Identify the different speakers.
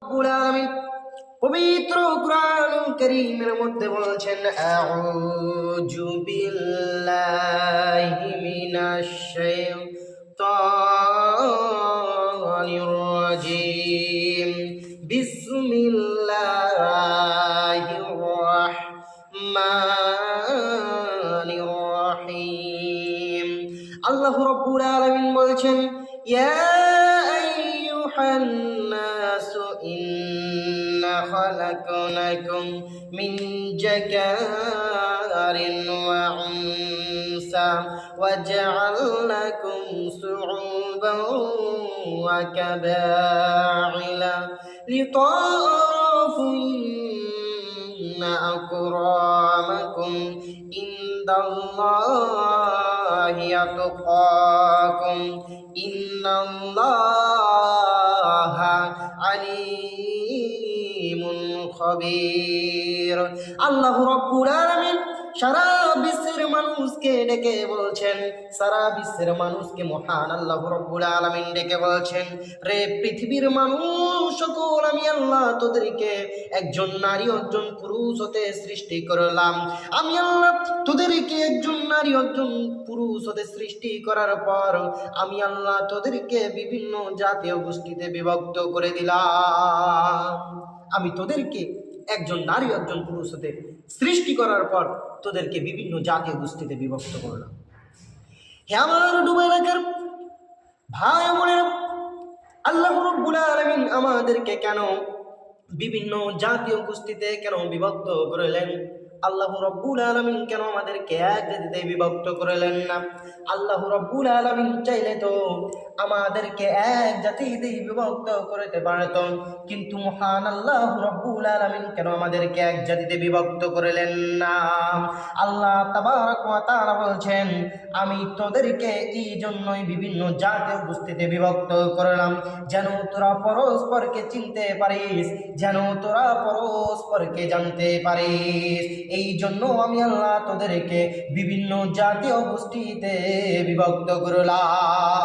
Speaker 1: রব্বুল আলামিন পবিত্র কুরআনুল কারীমের মধ্যে বলছেন, আউযু বিল্লাহি মিনাশ শাইতানির রাজীম, বিসমিল্লাহির রাহমানির রাহিম। আল্লাহ রব্বুল আলামিন বলছেন, ইয়া আইয়ুহান নাসু ইন্না খালাকনাকুম মিন যাকারিন ওয়া উনসা ওয়া জাআলনাকুম শুউবান ওয়া কাবাইলা লিতাআরাফু ইন্না আকরামাকুম ইনদাল্লাহি আতকাকুম ইন্নাল্লাহা আলিমুন খবীর। আল্লাহ রাব্বুল আলামিন সারা বিশ্বের মানুষকে ডেকে বলছেন, সারা বিশ্বের মানুষকে মহান আল্লাহ রাব্বুল আলামিন ডেকে বলছেন, রে পৃথিবীর মানুষ সকল, আমি আল্লাহ তোদেরকে একজন নারী একজন পুরুষ হতে সৃষ্টি করলাম। আমি আল্লাহ তোদেরকে একজন নারী একজন পুরুষ হতে সৃষ্টি করার পর আমি আল্লাহ তোদেরকে বিভিন্ন জাতীয় গোষ্ঠীতে বিভক্ত করে দিলাম। আমি তোদেরকে একজন নারী একজন পুরুষ হতে সৃষ্টি করার পর তোদেরকে বিভিন্ন জাতীয় গোষ্ঠীতে বিভক্ত করলাম। হে আমার ডুবে এলাকার ভাই বোনেরা, আল্লাহ রাব্বুল আলামিন আমাদেরকে কেন বিভিন্ন জাতীয় গোষ্ঠীতে কেন বিভক্ত করলেন? আল্লাহ রাব্বুল আলামিন কেন আমাদেরকে এক জাতিতে বিভক্ত করলেন না? আল্লাহ রাব্বুল আলামিন চাইলে তো আমাদেরকে এক জাতিতে বিভক্ত করতে পারতেন, কিন্তু মহান আল্লাহ রাব্বুল আলামিন কেন আমাদেরকে এক জাতিতে বিভক্ত করলেন না? আল্লাহ তাবারক ওয়া তাআলা বলছেন, আমি তোদেরকে এই জন্যই বিভিন্ন জাতীয় গোষ্ঠীতে বিভক্ত করলাম, যেন তোরা পরস্পরকে চিনতে পারিস, যেন তোরা পরস্পরকে জানতে পারিস। এই জন্য আমি আল্লাহ তোদেরকে বিভিন্ন জাতীয় গোষ্ঠীতে বিভক্ত করলাম।